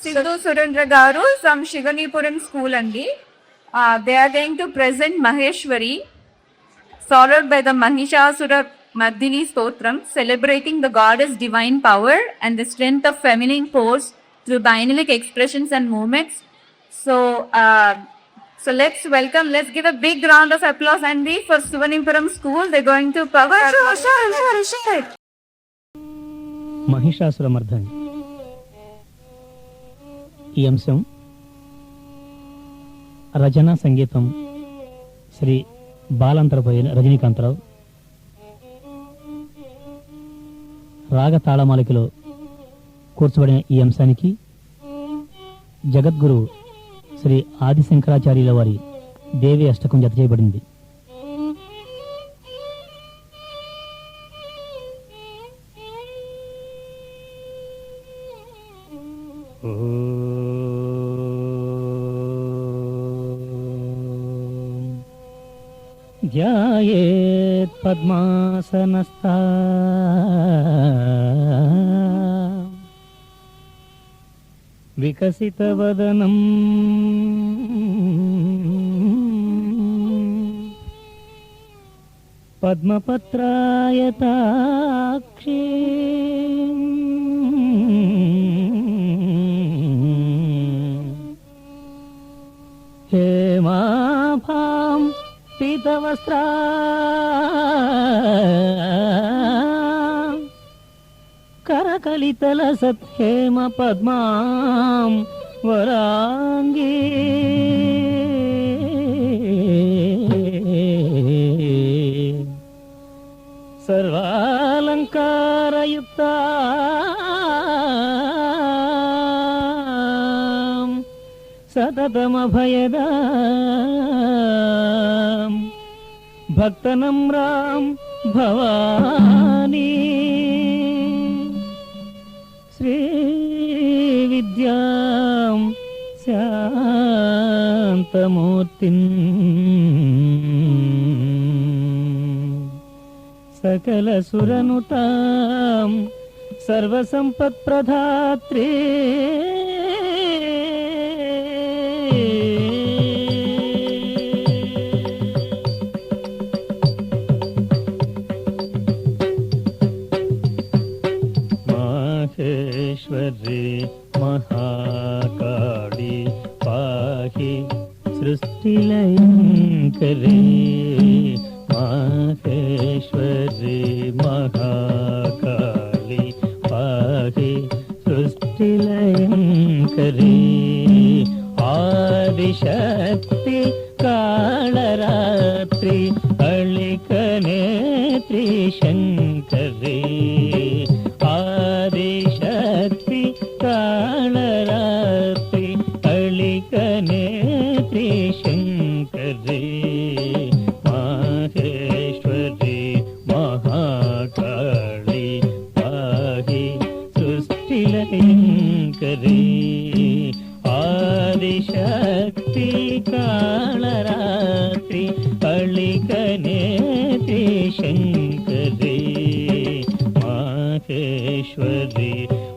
Sidhu Surendra Garu from Shiganipuram school andi. They are going to present Maheshwari, followed by the Mahishasura Mardini Stotram, celebrating the goddess' divine power and the strength of feminine force through dynamic expressions and movements. So let's give a big round of applause, Andy, for Shiganipuram school. They're going to cover. Mahishasura Mardini. ఈ అంశం రచనా సంగీతం శ్రీ బాలంతరపోయిన రజనీకాంతరావు. రాగ తాళమాలికలో కూర్చబడిన ఈ అంశానికి జగద్గురు శ్రీ ఆదిశంకరాచార్యుల వారి దేవి అష్టకం జత చేయబడింది. ధ్యాయేత్ పద్మాసనస్థా వికసితవదనం పద్మపత్రాయతాక్షి హేమాభాం పీతవస్త్రా కరకలితల సత్యేమ పద్మాం వరాంగీ సర్వాలంకారయుక్త సతతమభయదా భక్తనమ్రాం భవానీ శ్రీ విద్యాం శాంతమూర్తిం సకల సురనుతాం సర్వసంపత్ప్రదాత్రీ మహేశ్వరి మహాకాళి పాహి సృష్టిలయంకరీ మహేశ్వరి మహాకాళి పాహి సృష్టిలయంకరీ ఆదిశక్తి కాళరాత్రి అళికనేత్రి శంకరీ ఆదిశక్తి కాళరాత్రి అళికనేత్రి శంకరీ మహేశ్వరి మహాకాళి పాహి సృష్టిలయంకరీ ఆదిశక్తి కాళరాత్రి అళికనేత్రి శంకరీ మహేశ్వరి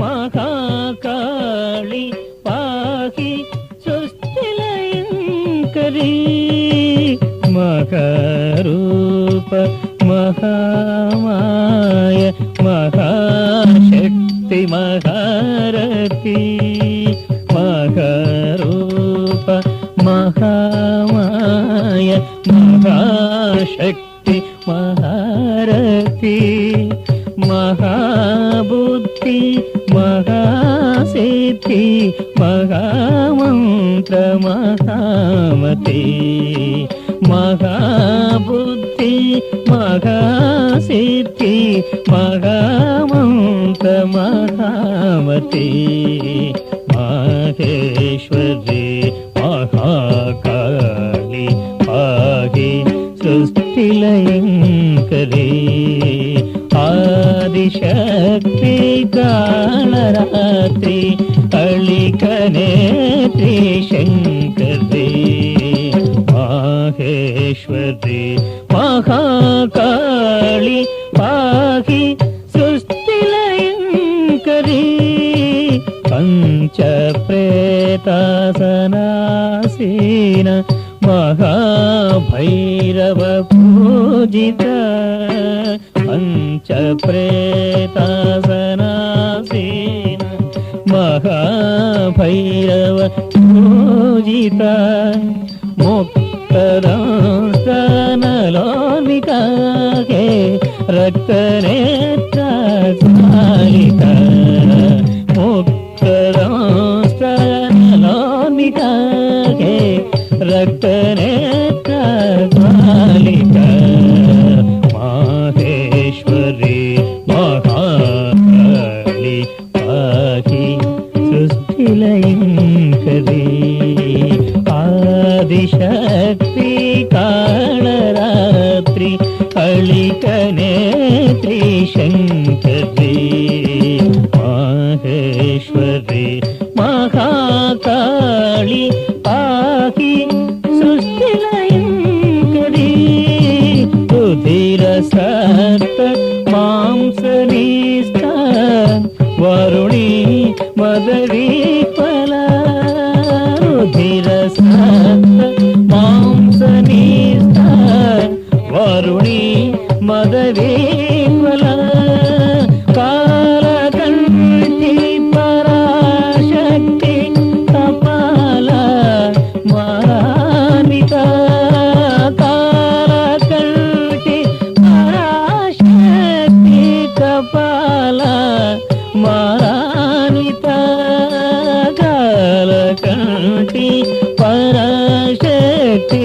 మహాకాళి పాహి సృష్టిలయంకరీ మహారూప మహామాయ మహాశక్తి మహారతి మహారూప మహామాయ మహాశక్తి మహారతి మహాబుద్ధి మహాసిద్ధి మహామంత్ర మహామతి మహాబుద్ధి మహాసిద్ధి మహామంత్ర మహామతి మహేశ్వరి మహాకాళి పాహి సృష్టిలయంకరీ ఆదిశక్తి కాళరాత్రి అళికనేత్రి శంకరీ మహేశ్వరి మహాకాళి పాహి సృష్టిలయంకరీ పంచ सनासीन महाभैरव पूजित पंचप्रेतासनासीन महाभैरव पूजित मुक्तदंस्तनलोनिका के रक्तनेत्र स्वालिका मुक्तदंस्तनलोनिका के रक्तनेत्र स्वालिका माहेश्वरी महाकाली पाहि सृष्टिलयङ्करी आदिशक्ति कालरात्रि अलिकनेत्री शङ्करी माहेश्वरी महाकाली पाहि सृष्टिलयङ्करी रुधिरसक्त मांसनिष्ठ वरुणी मदवीफला रुधिरसक्त मांसनिष्ठ वरुणी मदवीफला कालकण्ठी पराशक्ति कपाला मानिता कालकण्ठी पराशक्ति कपाला मानिता कालकण्ठी पराशक्ति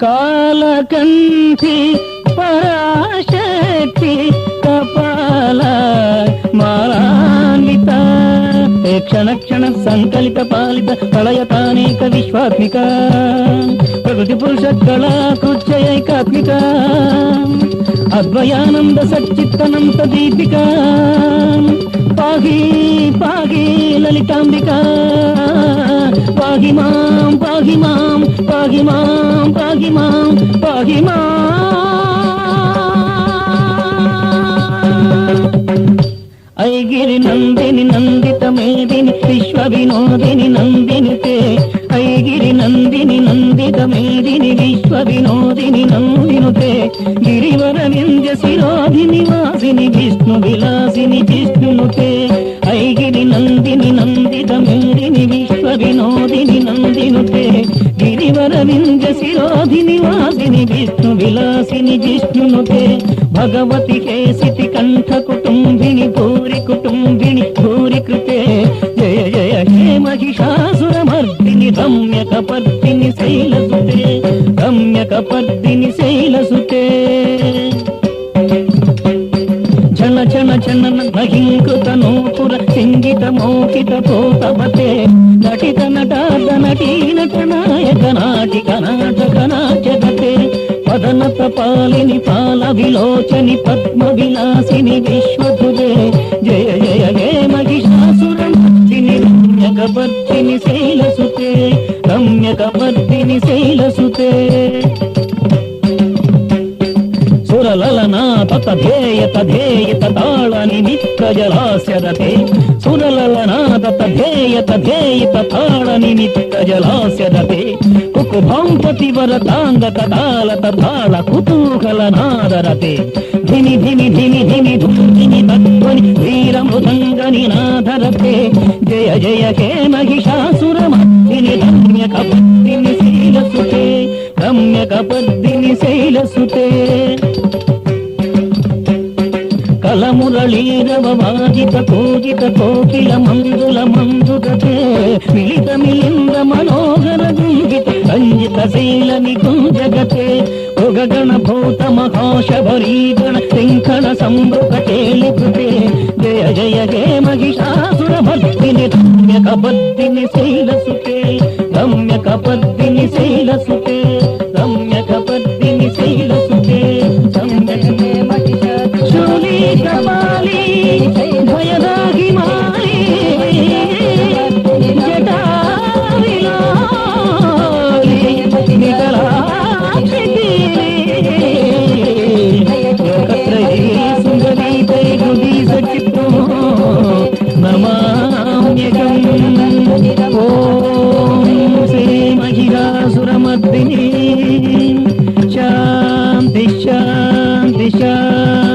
कालकण्ठी पराशक्ति कपाला मालान्विता क्षण क्षण संकलित पालित प्रलयतानेक विश्वात्मिका प्रकृति पुरुष कला कृत्यैकात्मिका अद्वयानंद सच्चित्तनंत दीपिका पाहि पाहि ललितांबिका पाहि मां पाहि मां पाहि मां पाहि मां पाहि ऐगिरि नंदिनि नंदित मेदिनि विश्व विनोदिनि नंदिनि ते గిరివర వింధ్య శిరోధి నివాసిని విష్ణు విలాసిని విష్ణునుతే ఐగిరి నందిని నందిత మేడిని విశ్వ వినోదిని నందినుతే గిరివర వింధ్య శిరోధి నివాసిని విష్ణు విలాసిని విష్ణునుతే భగవతి కేసితి కంఠ కుటుంబిని భూరి కుటుంబిని భూరి కృతే జయ జయ హే మహిషాసురమర్దిని రమ్యకపర్దిని శైలసుతే రమ్యకపర్దిని శైలసుతే ఛన ఛన ఛన నహింకృత నూపుర సింగిత మౌఖిత పోతవతే నటిత నటాద నటీ నటనాయక నాటిక నాటక నాట్యగతే పదనత పాలిని పాల విలోచని పద్మ విలాసిని విశ్వధురే జయ జయ హే మహిషాసురమర్దిని రమ్యకపర్దిని శైలసుతే రమ్యకపర్దిని శైలసుతే సురలలనా తథేయ తథేయ తాళ నిమిత్త జలాస్యరతే సురలలనా తథేయ తథేయ తాళ నిమిత్త జలాస్యరతే కుకుభంపతి వరదాంగ కదాల తథాళ కుతూహల నాదరతే ధిమి ధిమి ధిమి ధిమి ధుని తత్వని వీర మృదంగని నాదరతే జయ జయ హే మహిషాసురమర్దిని రమ్యకపర్దిని శైలసుతే రమ్యకపర్దిని శైలసుతే కలమురళీరవ వాజిత కోజిత కోకిల మందుల మందుగతే మిలిత మిలింద మనోహర గుంజిత రంజిత శైల నికుంజగతే గగన భూత మహాశబరీగణ శంఖణ సంభృకటేలి కృతే జయ జయ హే మహిషాసురమర్దిని రమ్యకపర్దిని శైలసుతే రమ్యకపర్దిని శైలసుతే రమ్యకపర్దిని శైలసుతే శూలి కపాలి భయదాగి మాలి జటావిలాలి నికలాక్షి సుందరీతై గుది సచిత్తో నమామ్యకం ఓం శ్రీ మహిషాసురమర్దిని శాంతి శాంతి శాంతి